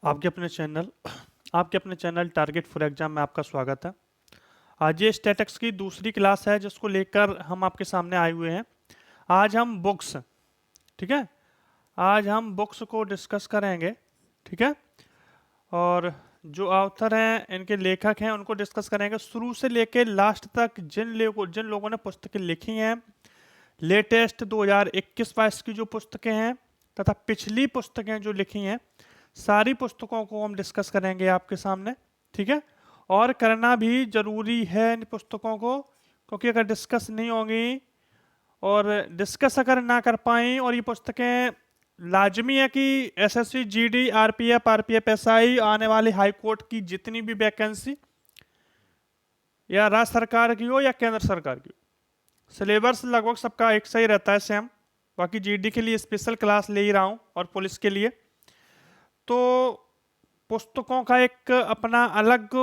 आपके अपने channel target for exam में आपका स्वागत है। आज ये स्टैटिक्स की दूसरी क्लास है जिसको लेकर हम आपके सामने आए हुए हैं। आज हम बुक्स, ठीक है, आज हम बुक्स को डिस्कस करेंगे, ठीक है। और जो ऑथर हैं, इनके लेखक हैं, उनको डिस्कस करेंगे शुरू से लेकर लास्ट तक। जिन लोगों ने पुस्तकें लिखी हैं, लेटेस्ट 2021-22 की जो पुस्तकें हैं तथा पिछली पुस्तकें जो लिखी हैं, सारी पुस्तकों को हम डिस्कस करेंगे आपके सामने, ठीक है। और करना भी जरूरी है इन पुस्तकों को, क्योंकि अगर डिस्कस नहीं होंगी और डिस्कस अगर ना कर पाएं, और ये पुस्तकें लाजमी है कि एसएससी, जीडी, आरपीएफ, एसआई, आने वाली हाई कोर्ट की जितनी भी वैकेंसी या राज्य सरकार की हो या केंद्र सरकार की हो, सिलेबस लगभग सबका एक सही रहता है, सेम। बाकी जीडी के लिए स्पेशल क्लास ले ही रहा हूँ और पुलिस के लिए। तो पुस्तकों का एक अपना अलग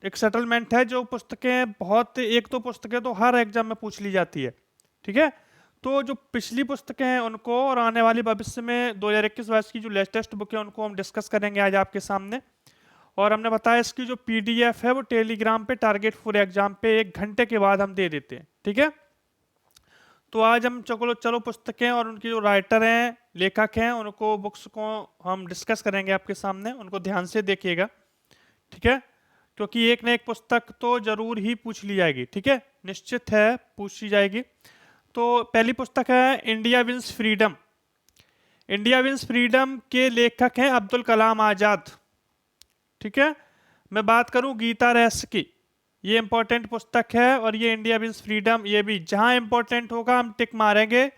एक सेटलमेंट है। जो पुस्तकें बहुत, एक तो पुस्तकें तो हर एग्जाम में पूछ ली जाती है, ठीक है। तो जो पिछली पुस्तकें हैं उनको, और आने वाली भविष्य में 2021-22 की जो लेटेस्ट बुक है उनको हम डिस्कस करेंगे आज आपके सामने। और हमने बताया इसकी जो पीडीएफ है वो टेलीग्राम पे टारगेट फॉर एग्जाम पे 1 घंटे के बाद हम दे देते हैं, ठीक है। तो आज हम चलो पुस्तकें और उनकी जो राइटर हैं, लेखक हैं, उनको, बुक्स को हम डिस्कस करेंगे आपके सामने। उनको ध्यान से देखिएगा, ठीक है, क्योंकि एक न एक पुस्तक तो जरूर ही पूछ ली जाएगी, ठीक है, निश्चित है पूछी जाएगी। तो पहली पुस्तक है India wins freedom. India wins freedom के लेखक हैं अब्दुल कलाम आजाद, ठीक है। मैं बात करूं गीता रेस की, ये इंपॉर्टेंट पुस्तक है। और ये इंडिया विंस फ्रीडम, ये भी जहां इंपॉर्टेंट होगा हम टिक मारेंगे,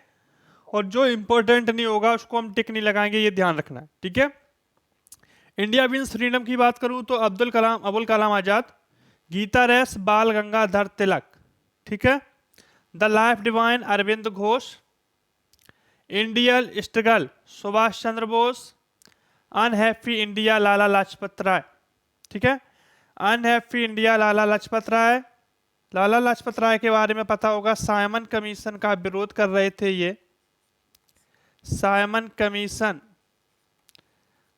और जो इंपॉर्टेंट नहीं होगा उसको हम टिक नहीं लगाएंगे, ये ध्यान रखना है, ठीक है। इंडिया विंस फ्रीडम की बात करूं तो अब्दुल कलाम आजाद, गीता रेस बाल गंगाधर तिलक, ठीक है, the life divine Aurobindo Ghosh, Indian struggle Subhash Chandra Bose, unhappy India Lala Lajpat Rai, ठीक है। अनहैप्पी इंडिया लाला लाजपत राय, लाला लाजपत राय के बारे में पता होगा, साइमन कमीशन का विरोध कर रहे थे ये। साइमन कमीशन,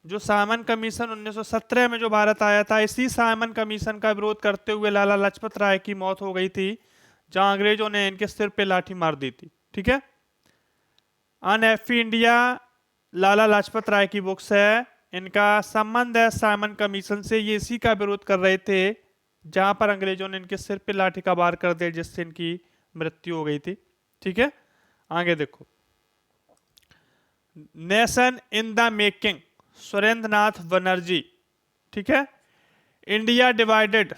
जो साइमन कमीशन 1917 में जो भारत आया था, इसी साइमन कमीशन का विरोध करते हुए लाला लाजपत राय की मौत हो गई थी, जहां अंग्रेजों ने इनके सिर पे लाठी मार दी थी, ठीक है। अनहैप्पी इंडिया लाला लाजपत राय की बुक्स है, इनका संबंध है साइमन कमीशन से। ये इसी का विरोध कर रहे थे जहां पर अंग्रेजों ने इनके सिर पे लाठी का वार कर दिया, जिससे इनकी मृत्यु हो गई थी, ठीक है। आगे देखो, nation in the making Surendra Nath Banerjee, ठीक है। इंडिया डिवाइडेड,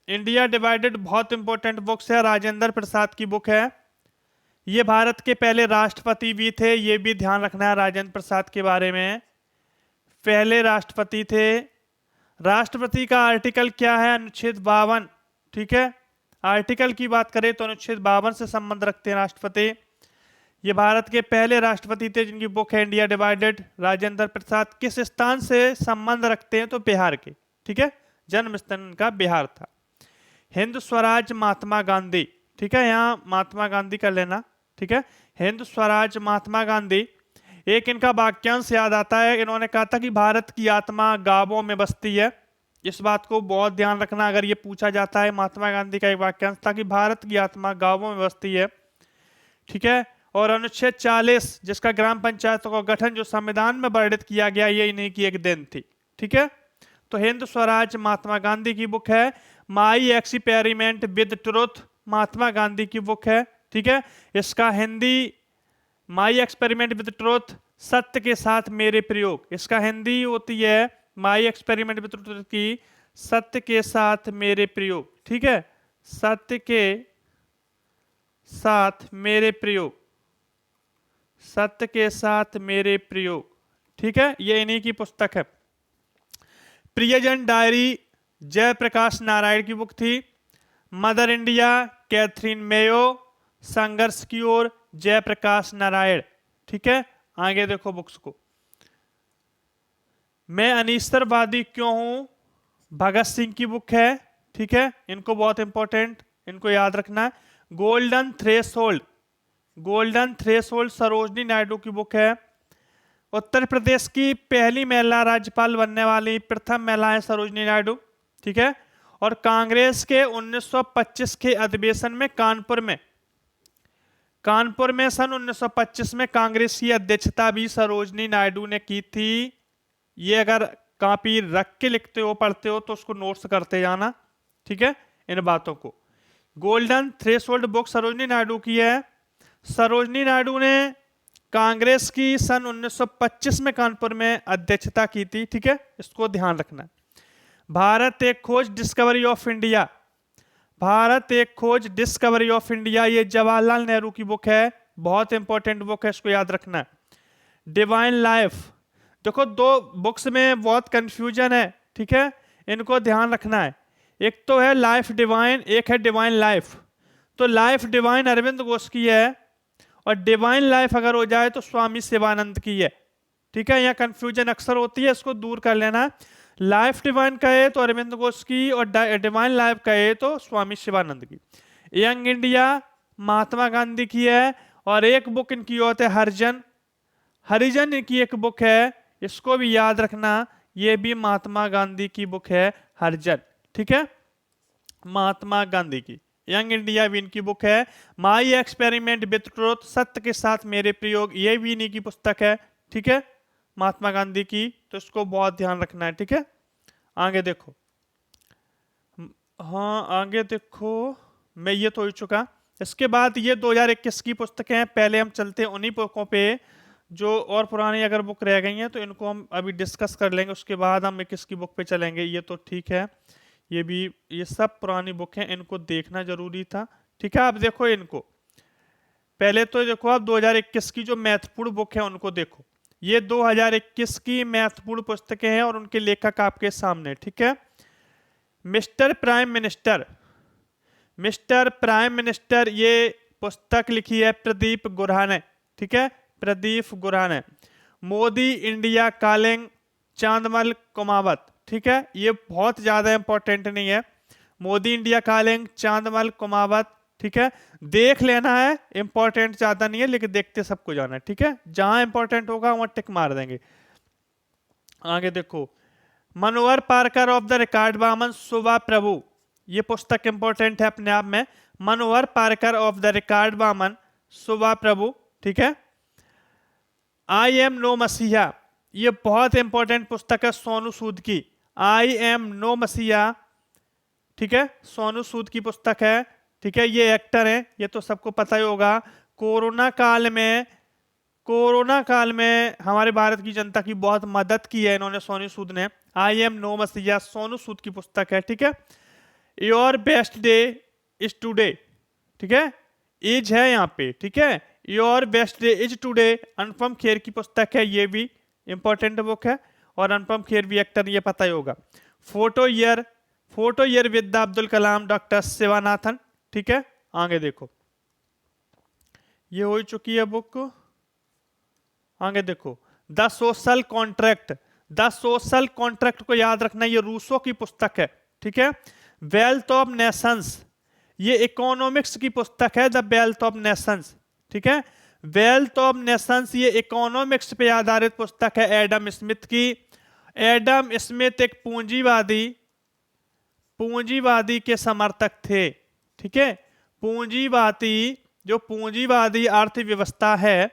इंडिया डिवाइडेड बहुत इंपॉर्टेंट बुक्स है, राजेंद्र प्रसाद की बुक है। ये भारत के पहले राष्ट्रपति भी थे, ये भी ध्यान रखना है राजेंद्र प्रसाद के बारे में, पहले राष्ट्रपति थे। राष्ट्रपति का आर्टिकल क्या है? अनुच्छेद 52, ठीक है। आर्टिकल की बात करें तो अनुच्छेद 52 से संबंध रखते हैं राष्ट्रपति। ये भारत के पहले राष्ट्रपति थे जिनकी बुक है इंडिया डिवाइडेड, राजेंद्र प्रसाद। किस स्थान से संबंध रखते हैं? तो बिहार के, ठीक है, जन्म स्थान का बिहार था। हिंद स्वराज महात्मा गांधी, ठीक है, यहाँ महात्मा गांधी कर लेना, ठीक है। हिंद स्वराज महात्मा गांधी, एक इनका वाक्यांश याद आता है, इन्होंने कहा था कि भारत की आत्मा गांवों में बसती है। इस बात को बहुत ध्यान रखना, अगर ये पूछा जाता है। महात्मा गांधी का एक वाक्यांश था कि भारत की आत्मा गांवों में बसती है, ठीक है। और अनुच्छेद 40, जिसका ग्राम पंचायतों का गठन जो संविधान में वर्णित किया गया, ये इन्हीं की एक देन थी, ठीक है। तो हिंद स्वराज महात्मा गांधी की बुक है। My experiment with truth Mahatma Gandhi की बुक है, ठीक है। इसका Hindi, my experiment with truth, सत्य के साथ मेरे प्रयोग, इसका हिंदी होती है माई एक्सपेरिमेंट विद ट्रुथ की सत्य के साथ मेरे प्रयोग, ठीक है। सत्य के साथ मेरे प्रयोग, सत्य के साथ मेरे प्रयोग, ठीक है, ये इन्हीं की पुस्तक है। प्रियजन डायरी जयप्रकाश नारायण की बुक थी। मदर इंडिया कैथरीन मेयो, संघर्ष की ओर जयप्रकाश नारायण, ठीक है। आगे देखो बुक्स को, मैं अनिश्चरवादी क्यों हूं, भगत सिंह की बुक है, ठीक है। इनको बहुत इंपॉर्टेंट, इनको याद रखना। Golden threshold, golden threshold Sarojini Naidu की बुक है। उत्तर प्रदेश की पहली महिला राज्यपाल बनने वाली प्रथम महिला है सरोजनी नायडू, ठीक है। और कांग्रेस के 1925 के अधिवेशन में कानपुर में सन 1925 में कांग्रेस की अध्यक्षता भी सरोजनी नायडू ने की थी। ये अगर कॉपी रख के लिखते हो पढ़ते हो तो उसको नोट्स करते जाना, ठीक है, इन बातों को। Golden threshold book Sarojini Naidu की है। सरोजनी नायडू ने कांग्रेस की सन 1925 में कानपुर में अध्यक्षता की थी, ठीक है, इसको ध्यान रखना है। भारत एक खोज डिस्कवरी ऑफ इंडिया, भारत एक खोज डिस्कवरी ऑफ इंडिया, ये जवाहरलाल नेहरू की बुक है, बहुत इंपॉर्टेंट बुक है, इसको याद रखना है। डिवाइन लाइफ, देखो दो बुक्स में बहुत कंफ्यूजन है, ठीक है, इनको ध्यान रखना है। एक तो है लाइफ डिवाइन, एक है डिवाइन लाइफ। तो लाइफ डिवाइन अरविंद घोष की है और डिवाइन लाइफ अगर हो जाए तो स्वामी शिवानंद की है, ठीक है। यहाँ कंफ्यूजन अक्सर होती है, इसको दूर कर लेना। लाइफ डिवाइन कहे तो अरविंद घोष की और डिवाइन लाइफ कहे तो स्वामी शिवानंद की। यंग इंडिया महात्मा गांधी की है और एक बुक इनकी होती है हरिजन इनकी एक बुक है, इसको भी याद रखना, ये भी महात्मा गांधी की बुक है हरिजन, ठीक है, महात्मा गांधी की। यंग इंडिया भी इनकी बुक है। माई एक्सपेरिमेंट विथ ट्रुथ, सत्य के साथ मेरे प्रयोग, ये भी इन्हीं की पुस्तक है, ठीक है, महात्मा गांधी की। तो इसको बहुत ध्यान रखना है, ठीक है। आगे देखो, हाँ आगे देखो, मैं ये तो हो चुका। इसके बाद ये 2021 की पुस्तकें हैं। पहले हम चलते हैं उन्हीं बुकों पे जो और पुरानी अगर बुक रह गई हैं तो इनको हम अभी डिस्कस कर लेंगे, उसके बाद हम 21 की बुक पे चलेंगे। ये तो ठीक है, ये भी, ये सब पुरानी बुक हैं, इनको देखना जरूरी था, ठीक है। आप देखो इनको, पहले तो देखो आप 2021 की जो महत्वपूर्ण बुक है उनको देखो। ये 2021 की महत्वपूर्ण पुस्तकें हैं और उनके लेखक आपके सामने, ठीक है। मिस्टर प्राइम मिनिस्टर, ये पुस्तक लिखी है प्रदीप गुरहा ने, ठीक है, प्रदीप गुरहा ने। मोदी इंडिया कॉलिंग, चांदमल कुमावत, ठीक है, ये बहुत ज्यादा इंपॉर्टेंट नहीं है। मोदी इंडिया कॉलिंग, चांदमल कुमावत, ठीक है, देख लेना है, इंपॉर्टेंट ज्यादा नहीं है लेकिन देखते सबको जाना है, ठीक है। जहां इंपॉर्टेंट होगा वहां टिक मार देंगे। आगे देखो, Manohar Parrikar off the record Waman Subha Prabhu, ये पुस्तक इंपॉर्टेंट है अपने आप में। Manohar Parrikar off the record Waman Subha Prabhu, ठीक है। आई एम नो मसीहा, ये बहुत इंपॉर्टेंट पुस्तक है सोनू सूद की। आई एम नो मसीहा, ठीक है, सोनू सूद की पुस्तक है, ठीक है। ये एक्टर हैं, ये तो सबको पता ही होगा। कोरोना काल में हमारे भारत की जनता की बहुत मदद की है इन्होंने, सोनू सूद ने। आई एम नो मसीहा सोनू सूद की पुस्तक है, ठीक है। Your best day is today, ठीक है, इज है यहाँ पे, ठीक है। Your best day is today Anupam Kher की पुस्तक है, ये भी इंपॉर्टेंट बुक है और अनुपम खेर भी एक्टर, ये पता ही होगा। Forty year with Abdul Kalam doctor Sivanathan, ठीक है। आगे देखो, ये हो चुकी है बुक। आगे देखो, द सोशल कॉन्ट्रैक्ट को याद रखना, ये रूसो की पुस्तक है, ठीक है। वेल्थ ऑफ नेशंस, ये इकोनॉमिक्स की पुस्तक है, द वेल्थ ऑफ नेशंस, ठीक है। वेल्थ ऑफ नेशंस ये इकोनॉमिक्स पे आधारित पुस्तक है एडम स्मिथ की। एडम स्मिथ एक पूंजीवादी के समर्थक थे, ठीक है। जो पूंजीवादी अर्थव्यवस्था है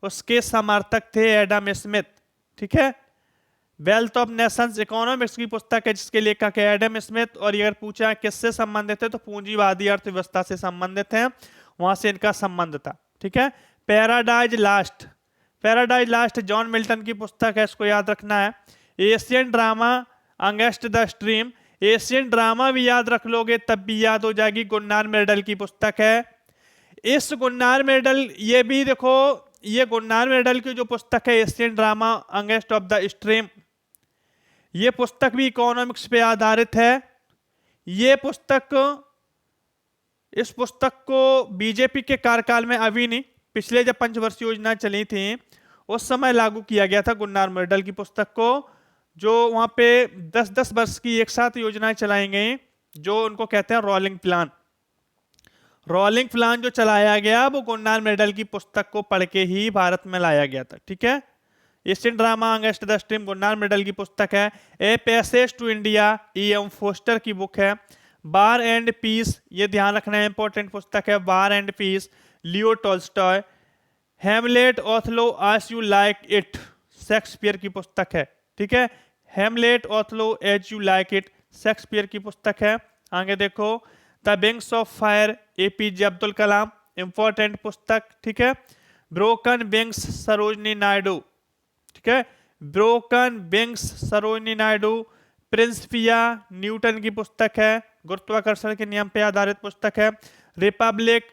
उसके समर्थक थे एडम स्मिथ, ठीक है। वेल्थ ऑफ नेशंस इकोनॉमिक्स की पुस्तक है जिसके लेखक है एडम स्मिथ। और अगर पूछा किससे संबंधित है तो पूंजीवादी अर्थव्यवस्था से संबंधित है, वहां से इनका संबंध था, ठीक है। पैराडाइज लास्ट जॉन मिल्टन की पुस्तक है, इसको याद रखना है। Asian drama against the stream, Asian drama भी याद रख लोगे तब भी याद हो जाएगी। गुन्नार मेडल की पुस्तक है। इस गुन्नार मेडल, ये भी देखो, ये गुन्नार मेडल की जो पुस्तक है Asian drama against of the stream, ये पुस्तक भी इकोनॉमिक्स पे आधारित है। ये पुस्तक, इस पुस्तक को बीजेपी के कार्यकाल में, अभी नहीं, पिछले जब पंचवर्षीय योजना चली थी उस समय लागू किया गया था गुन्नार मेडल की पुस्तक को, जो वहां पे 10-10 वर्ष की एक साथ योजनाएं चलाई गई, जो उनको कहते हैं रोलिंग प्लान जो चलाया गया वो गुन्नार मेडल की पुस्तक को पढ़ के ही भारत में लाया गया था, ठीक है। Asian drama against the stream Gunnar Myrdal की पुस्तक है। A passage to India E.M. Forster की बुक है। वार एंड पीस, ये ध्यान रखना है, इंपॉर्टेंट पुस्तक है, war and peace, Leo Tolstoy. Hamlet Othello as you like it, Shakespeare की पुस्तक है, ठीक है। Hamlet Othello as you like it, Shakespeare की पुस्तक है। आगे देखो, the wings of fire, APJ Abdul Kalam, important पुस्तक, ठीक है। ब्रोकन विंग्स, सरोजनी नायडू, ठीक है। Broken wings, Sarojini Naidu. Principia, Newton की पुस्तक है, गुरुत्वाकर्षण के नियम पर आधारित पुस्तक है। रिपब्लिक,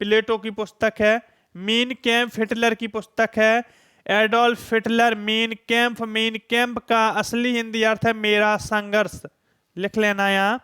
प्लेटो की पुस्तक है। मीन कैंप, हिटलर की पुस्तक है। एडोल्फ हिटलर, मीन कैंप का असली हिंदी अर्थ है मेरा संघर्ष, लिख लेना यहाँ।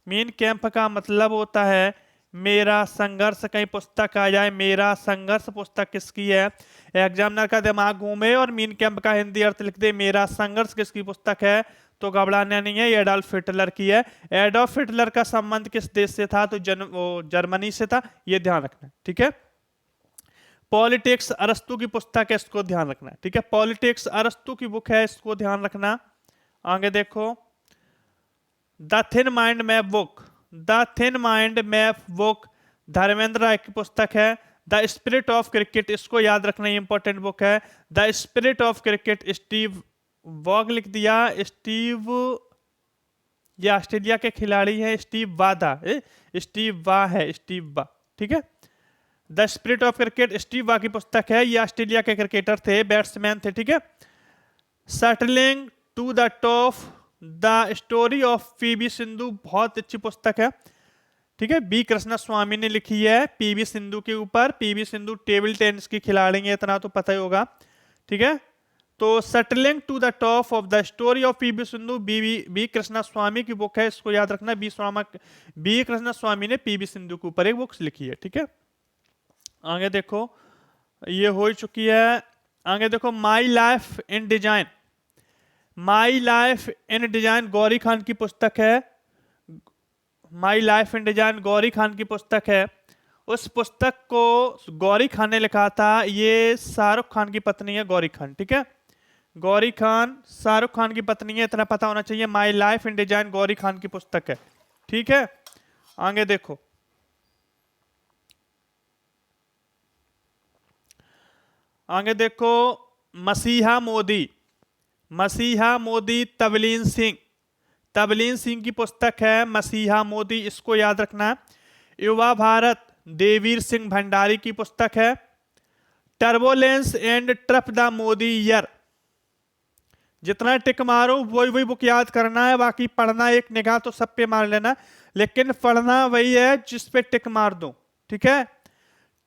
मीन कैंप का मतलब होता है मेरा संघर्ष। कहीं पुस्तक आ जाए मेरा संघर्ष पुस्तक किसकी है, एग्जामिनर का दिमाग घूमे और मीन कैंप का हिंदी अर्थ लिख दे मेरा संघर्ष किसकी पुस्तक है, तो घबराना नहीं है, ये एडोल्फ हिटलर की है। एडोल्फ हिटलर का संबंध किस देश से था, तो जर्मनी से था, ये ध्यान रखना, ठीक है। पॉलिटिक्स, अरस्तु की पुस्तक है, इसको ध्यान रखना, ठीक है। पॉलिटिक्स अरस्तु की बुक है, इसको ध्यान रखना। आगे देखो, the thin mind map book, the thin mind map book Dharmendra Rai की पुस्तक है। द स्पिरिट ऑफ क्रिकेट, इसको याद रखना, इंपॉर्टेंट बुक है। The spirit of cricket, Steve Waugh लिख दिया, स्टीव, ये ऑस्ट्रेलिया के खिलाड़ी हैं, स्टीव वादा, स्टीव वा है, स्टीव वा, ठीक है। The spirit of cricket Steve वा की पुस्तक है, ये ऑस्ट्रेलिया के क्रिकेटर थे, बैट्समैन थे, ठीक है। Shuttling to the top, the story of PV Sindhu, बहुत अच्छी पुस्तक है, ठीक है। B कृष्णा स्वामी ने लिखी है PV सिंधु के ऊपर। PV सिंधु टेबल टेनिस की खिलाड़ी है, इतना तो पता ही होगा, ठीक है। तो shuttling to the top of the story of PV Sindhu B Krishna Swamy की बुक है, इसको याद रखना। B कृष्णा स्वामी ने PV सिंधु के ऊपर एक बुक लिखी है, ठीक है। आगे देखो, ये हो चुकी है। आगे देखो, my life in design, my life in design Gauri Khan की पुस्तक है। My life in design Gauri Khan की पुस्तक है। उस पुस्तक को गौरी खान ने लिखा था, ये शाहरुख खान की पत्नी है गौरी खान, ठीक है। गौरी खान शाहरुख खान की पत्नी है, इतना पता होना चाहिए। My life in design Gauri Khan की पुस्तक है, ठीक है। आगे देखो, आगे देखो, मसीहा मोदी, मसीहा मोदी तबलीन सिंह की पुस्तक है मसीहा मोदी, इसको याद रखना। युवा भारत देवीर सिंह भंडारी की पुस्तक है। Turbulence and triumph the Modi year, जितना टिक मारो वही बुक याद करना है, बाकी पढ़ना एक निगाह तो सब पे मार लेना, लेकिन पढ़ना वही है जिस पे टिक मार दो, ठीक है।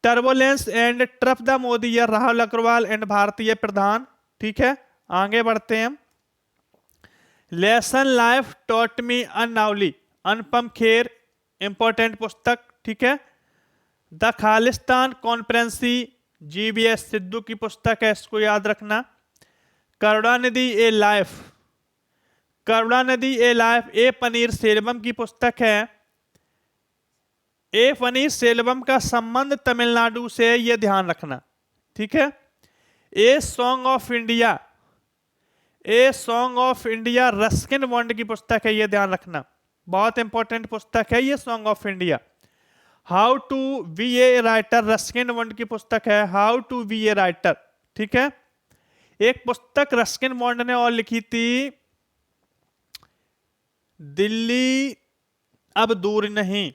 Turbulence and triumph the Modi year, Rahul Agarwal and Bhartiya Pradhan, ठीक है। आगे बढ़ते हैं। Lesson life taught me unknowingly, Anupam Kher, important पुस्तक, ठीक है। The Khalistan conspiracy GVS Sidhu की पुस्तक है, इसको याद रखना। Karunanidhi a life, Karunanidhi a life A Panneer Selvam की पुस्तक है। ए पनीर सेल्वम का संबंध तमिलनाडु से, ये ध्यान रखना, ठीक है। A song of India, a song of India Ruskin Bond की पुस्तक है, ये ध्यान रखना, बहुत इंपॉर्टेंट पुस्तक है ये song of India. How to be a writer, Ruskin Bond की पुस्तक है, how to be a writer, ठीक है। एक पुस्तक रस्किन बॉन्ड ने और लिखी थी, दिल्ली अब दूर नहीं,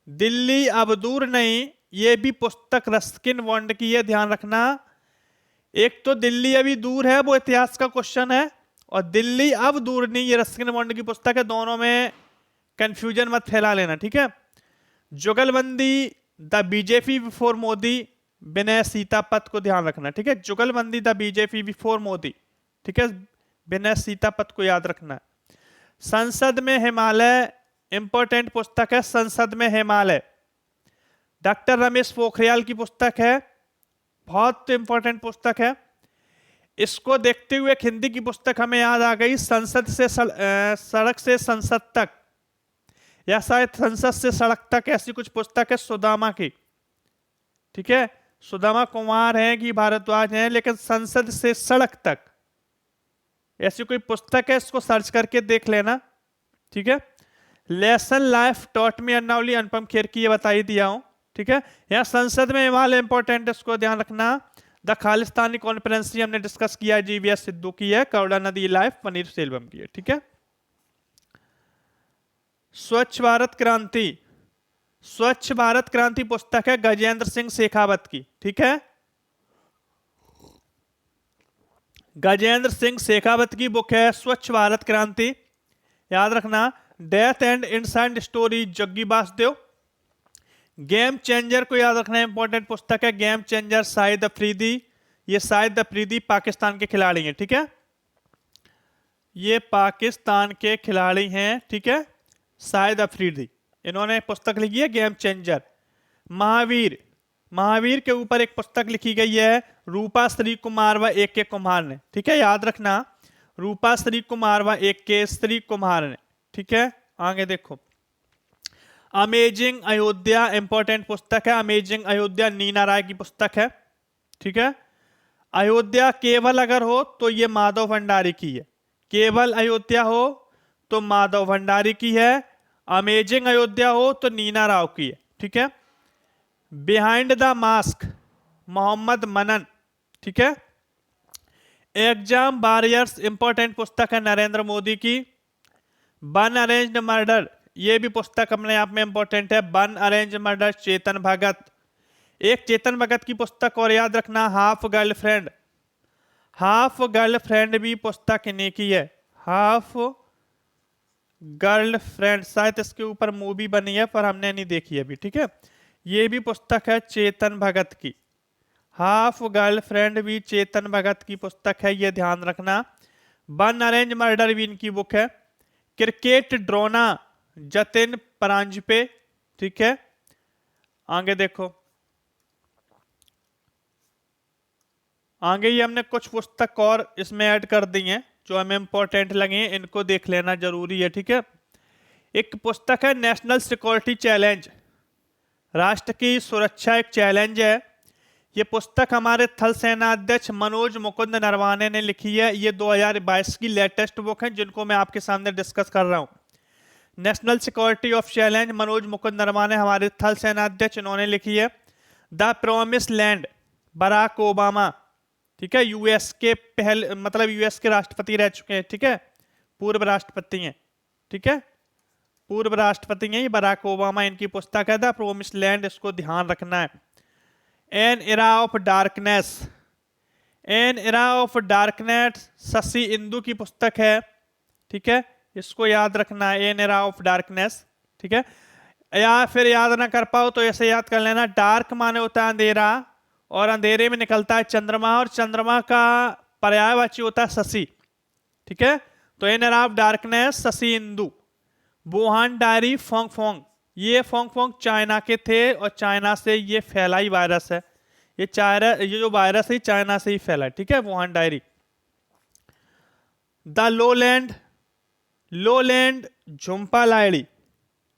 दिल्ली अब दूर नहीं, ये भी पुस्तक रस्किन बॉन्ड की है, ध्यान रखना। एक तो दिल्ली अभी दूर है, वो इतिहास का क्वेश्चन है, और दिल्ली अब दूर नहीं, ये रस्किन बॉन्ड की पुस्तक है, दोनों में कंफ्यूजन मत फैला लेना, ठीक है। जुगलबंदी द बीजेपी बिफोर मोदी, विनय सीतापत को ध्यान रखना, ठीक है। जुगलबंदी द बीजेपी बिफोर मोदी, ठीक है, विनय सीतापत को याद रखना। संसद में हिमालय, इंपॉर्टेंट पुस्तक है, संसद में हिमालय, डॉक्टर रमेश पोखरियाल की पुस्तक है, बहुत इंपॉर्टेंट पुस्तक है। इसको देखते हुए एक हिंदी की पुस्तक हमें याद आ गई, संसद से सड़क से संसद तक, या शायद संसद से सड़क तक, ऐसी कुछ पुस्तक है सुदामा की, ठीक है। सुदामा कुमार हैं कि भारद्वाज हैं, लेकिन संसद से सड़क तक ऐसी कोई पुस्तक है, इसको सर्च करके देख लेना, ठीक है। लेसन लाइफ टॉट मी अन्नाउली, अनुपम खेर की ये बताई दिया हूं, ठीक है। यहाँ संसद में हिमालय इंपॉर्टेंट है, इसको ध्यान रखना। द खालिस्तानी कॉन्फ्रेंस हमने डिस्कस किया, जीवीएस सिद्धू की है, करुणा नदी लाइफ पनीर सेल्वम की है, ठीक है। स्वच्छ भारत क्रांति, स्वच्छ भारत क्रांति पुस्तक है गजेंद्र सिंह शेखावत की, ठीक है। गजेंद्र सिंह शेखावत की बुक है स्वच्छ भारत क्रांति, याद रखना। Death and inside story Jaggi Vasudev. Game changer को याद रखना, इंपॉर्टेंट पुस्तक है गेम चेंजर, शाहिद अफरीदी। ये शाहिद अफरीदी पाकिस्तान के खिलाड़ी हैं, ठीक है, ये पाकिस्तान के खिलाड़ी हैं, ठीक है, शाहिद अफरीदी, इन्होंने पुस्तक लिखी है गेम चेंजर। महावीर, महावीर के ऊपर एक पुस्तक लिखी गई है रूपा श्री कुमार व एक के कुमार ने, ठीक है, याद रखना, रूपा श्री कुमार व एक के श्री कुमार ने, ठीक है। आगे देखो, अमेजिंग अयोध्या इंपॉर्टेंट पुस्तक है, अमेजिंग अयोध्या नीना राय की पुस्तक है, ठीक है। अयोध्या केवल अगर हो तो ये माधव भंडारी की है, केवल अयोध्या हो तो माधव भंडारी की है, अमेजिंग अयोध्या हो तो नीना राव की है, ठीक है। बिहाइंड द मास्क मोहम्मद मनन, ठीक है। एग्जाम वॉरियर्स इंपॉर्टेंट पुस्तक है नरेंद्र मोदी की। वन अरेंज्ड मर्डर, ये भी पुस्तक अपने आप में इंपॉर्टेंट है, one arranged murder Chetan Bhagat. एक चेतन भगत की पुस्तक और याद रखना, हाफ गर्लफ्रेंड, हाफ गर्लफ्रेंड भी पुस्तक इन्हीं की है, हाफ गर्लफ्रेंड, शायद इसके ऊपर मूवी बनी है पर हमने नहीं देखी अभी, ठीक है। ये भी पुस्तक है चेतन भगत की, हाफ गर्लफ्रेंड भी चेतन भगत की पुस्तक है, ये ध्यान रखना। वन अरेंज मर्डर भी इनकी बुक है। क्रिकेट ड्रोना जतिन परांजपे, ठीक है। आगे देखो, आगे ही हमने कुछ पुस्तक और इसमें ऐड कर दी हैं जो हमें इंपॉर्टेंट लगे, इनको देख लेना जरूरी है, ठीक है। एक पुस्तक है नेशनल सिक्योरिटी चैलेंज, राष्ट्र की सुरक्षा एक चैलेंज है। ये पुस्तक हमारे थल सेना अध्यक्ष मनोज मुकुंद नरवाने ने लिखी है, ये 2022 की लेटेस्ट बुक है जिनको मैं आपके सामने डिस्कस कर रहा हूँ। National security of challenge Manoj Mukund Naravane हमारे थल सेना अध्यक्ष, इन्होंने लिखी है। The promise land Barack Obama, ठीक है, यूएस के पहले मतलब यूएस के राष्ट्रपति रह चुके हैं, ठीक है, पूर्व राष्ट्रपति हैं, ठीक है, पूर्व राष्ट्रपति हैं ये बराक ओबामा, इनकी पुस्तक है द प्रॉमिस लैंड, इसको ध्यान रखना है। N era of darkness, N era of darkness Shashi Indu की पुस्तक है, ठीक है, इसको याद रखना है, एन एरा ऑफ डार्कनेस, ठीक है। या फिर याद ना कर पाओ तो ऐसे याद कर लेना, डार्क माने होता है अंधेरा और अंधेरे में निकलता है चंद्रमा और चंद्रमा का पर्यायवाची होता है शशि, ठीक है। तो an era of darkness Shashi Indu. Wuhan diary Fang Fang, ये फोंग फोंग चाइना के थे और चाइना से ये फैला ही वायरस है, ये जो वायरस है चाइना से ही फैला है, ठीक है, Wuhan diary. The lowland, lowland Jhumpa Lahiri,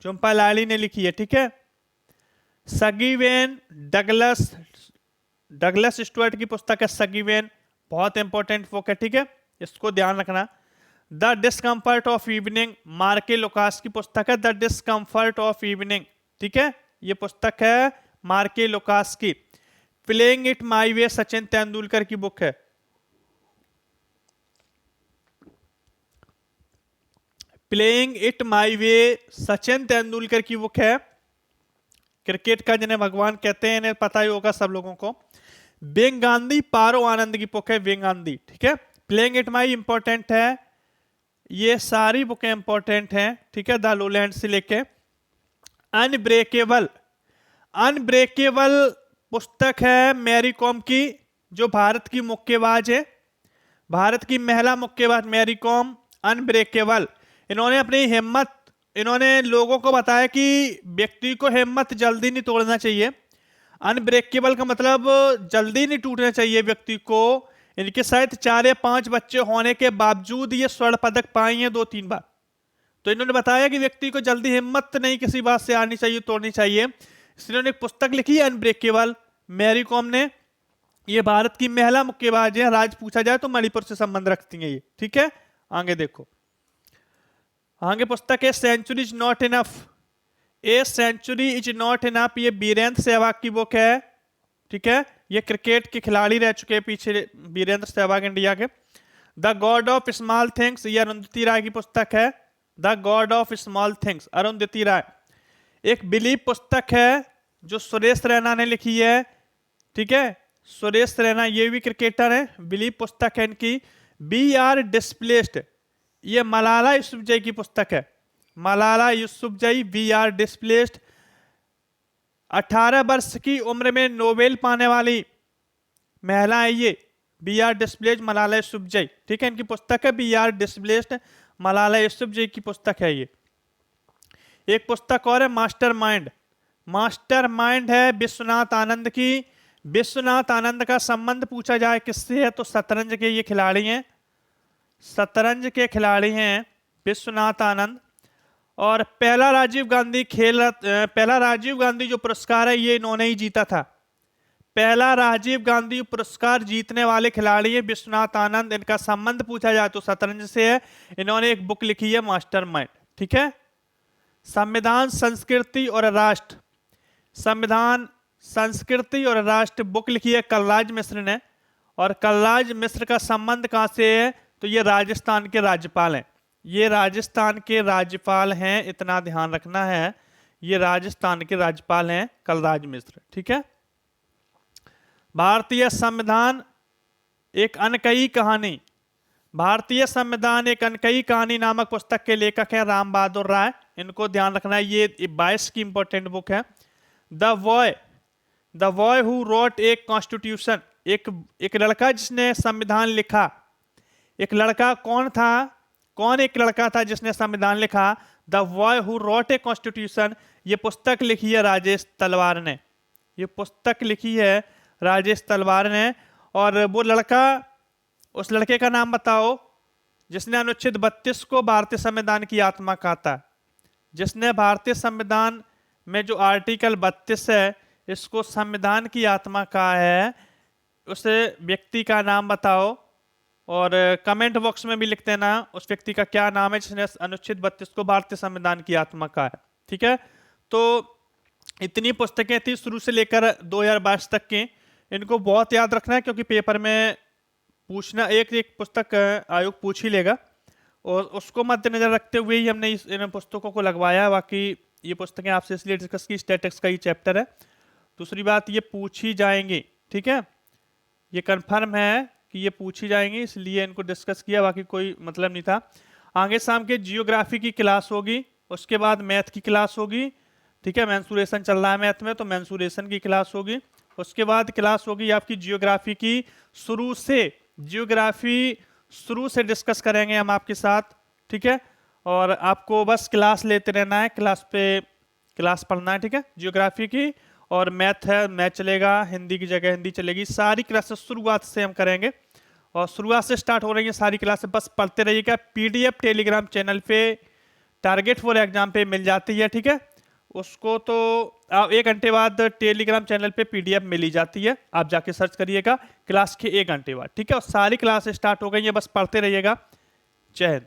Jhumpa Lahiri ने लिखी है, ठीक है। सगीवेन डगलस, डगलस स्टुअर्ट की पुस्तक है सगीवेन, बहुत इंपॉर्टेंट बुक है, ठीक है, इसको ध्यान रखना। द डिस्कम्फर्ट ऑफ इवनिंग मार्के लुकास की पुस्तक है, द डिस्कम्फर्ट ऑफ इवनिंग, ठीक है, ये पुस्तक है मार्के लुकास की। प्लेइंग इट माई वे सचिन तेंदुलकर की बुक है। प्लेइंग इट माई वे सचिन तेंदुलकर की बुक है, क्रिकेट का जिन्हें भगवान कहते हैं, इन्हें पता ही होगा सब लोगों को। विंग गांधी पारो आनंद की बुक है, विंग गांधी, ठीक है। प्लेइंग इट माई इंपॉर्टेंट है, ये सारी बुकें इंपॉर्टेंट हैं, ठीक है, द लोलैंड से लेके। अनब्रेकेबल, अनब्रेकेबल पुस्तक है मैरी कॉम की, जो भारत की मुक्केबाज है, भारत की महिला मुक्केबाज मैरी कॉम। अनब्रेकेबल, इन्होंने अपनी हिम्मत, इन्होंने लोगों को बताया कि व्यक्ति को हिम्मत जल्दी नहीं तोड़ना चाहिए। अनब्रेकेबल का मतलब जल्दी नहीं टूटना चाहिए व्यक्ति को। इनके शायद 4 या 5 बच्चे होने के बावजूद ये स्वर्ण पदक पाई हैं 2-3 बार। तो इन्होंने बताया कि व्यक्ति को जल्दी हिम्मत नहीं किसी बात से आनी चाहिए, तोड़नी चाहिए, इसलिए उन्होंने एक पुस्तक लिखी है अनब्रेकेबल, मैरी कॉम ने, ये भारत की महिला मुक्केबाज है, राज्य पूछा जाए तो मणिपुर से संबंध रखती हैं ये, ठीक है। आगे देखो, आगे पुस्तक है century is not enough, a century is not enough, ये वीरेंद्र सहवाग की बुक है, ठीक है। ये क्रिकेट के खिलाड़ी रह चुके हैं पीछे, वीरेंद्र सहवाग इंडिया के। The god of small things, ये अरुंधति राय की पुस्तक है, the god of small things, Arundhati Roy. एक बिलीव पुस्तक है जो सुरेश रैना ने लिखी है, ठीक है। सुरेश रैना ये भी क्रिकेटर है, बिलीव पुस्तक है इनकी। बी आर डिस्प्लेस्ड, ये मलाला यूसुफजई की पुस्तक है, Malala Yousafzai, we are displaced. 18 वर्ष की उम्र में नोबेल पाने वाली महिला है ये, we are displaced Malala Yousafzai, ठीक है। इनकी पुस्तक है we are displaced, Malala Yousafzai की पुस्तक है ये। एक पुस्तक और है मास्टर माइंड, मास्टर माइंड है विश्वनाथ आनंद की। विश्वनाथ आनंद का संबंध पूछा जाए किससे है तो शतरंज के ये खिलाड़ी हैं, शतरंज के खिलाड़ी हैं विश्वनाथ आनंद। और पहला राजीव गांधी जो पुरस्कार है ये इन्होंने ही जीता था, पहला राजीव गांधी पुरस्कार जीतने वाले खिलाड़ी है विश्वनाथ आनंद। इनका संबंध पूछा जाए तो शतरंज से है, इन्होंने एक बुक लिखी है मास्टर माइंड, ठीक है। संविधान संस्कृति और राष्ट्र, संविधान संस्कृति और राष्ट्र बुक लिखी है कलराज मिश्र ने। और कलराज मिश्र का संबंध कहां से है तो ये राजस्थान के राज्यपाल हैं, ये राजस्थान के राज्यपाल हैं, इतना ध्यान रखना है, ये राजस्थान के राज्यपाल हैं कलराज मिश्र, ठीक है। भारतीय संविधान एक अनकही कहानी, भारतीय संविधान एक अनकही कहानी नामक पुस्तक के लेखक हैं राम बहादुर राय, इनको ध्यान रखना है, ये 22 की इंपॉर्टेंट बुक है। The boy who wrote a constitution, एक लड़का जिसने संविधान लिखा, एक लड़का कौन था, कौन एक लड़का था जिसने संविधान लिखा, the boy who wrote a constitution, ये पुस्तक लिखी है राजेश तलवार ने, ये पुस्तक लिखी है राजेश तलवार ने। और वो लड़का, उस लड़के का नाम बताओ जिसने अनुच्छेद 32 को भारतीय संविधान की आत्मा कहा था, जिसने भारतीय संविधान में जो आर्टिकल 32 है इसको संविधान की आत्मा कहा है, उस व्यक्ति का नाम बताओ और कमेंट बॉक्स में भी लिख देना उस व्यक्ति का क्या नाम है जिसने अनुच्छेद 32 को भारतीय संविधान की आत्मा कहा है, ठीक है। तो इतनी पुस्तकें थी शुरू से लेकर 2022 तक की, इनको बहुत याद रखना है क्योंकि पेपर में पूछना, एक पुस्तक आयोग पूछ ही लेगा और उसको मद्देनजर रखते हुए ही हमने इन पुस्तकों को लगवाया। बाकी ये पुस्तकें आपसे इसलिए डिस्कस की, स्टैटिक्स का ही चैप्टर है। दूसरी बात, ये पूछी जाएंगी, ठीक है, ये कंफर्म है कि ये पूछी जाएंगी, इसलिए इनको डिस्कस किया, बाकी कोई मतलब नहीं था। आगे शाम के जियोग्राफी की क्लास होगी, उसके बाद मैथ की क्लास होगी, ठीक है, मेंसुरेशन चल रहा है मैथ में तो मेंसुरेशन की क्लास होगी। उसके बाद क्लास होगी आपकी जियोग्राफी की, शुरू से जियोग्राफी शुरू से डिस्कस करेंगे हम आपके साथ, ठीक है। और आपको बस क्लास लेते रहना है, क्लास पे क्लास पढ़ना है, ठीक है, जियोग्राफी की। और मैथ है, मैथ चलेगा, हिंदी की जगह हिंदी चलेगी, सारी क्लासेस शुरुआत से हम करेंगे और शुरुआत से स्टार्ट हो रही है सारी क्लासेस, बस पढ़ते रहिएगा। पीडीएफ टेलीग्राम चैनल पे टारगेट फॉर एग्जाम पे मिल जाती है, ठीक है, उसको तो 1 घंटे बाद टेलीग्राम चैनल पे पीडीएफ मिल ही जाती है, आप जाके सर्च करिएगा क्लास के 1 घंटे बाद, ठीक है। और सारी क्लास स्टार्ट हो गई है, बस पढ़ते रहिएगा। जय हिंद।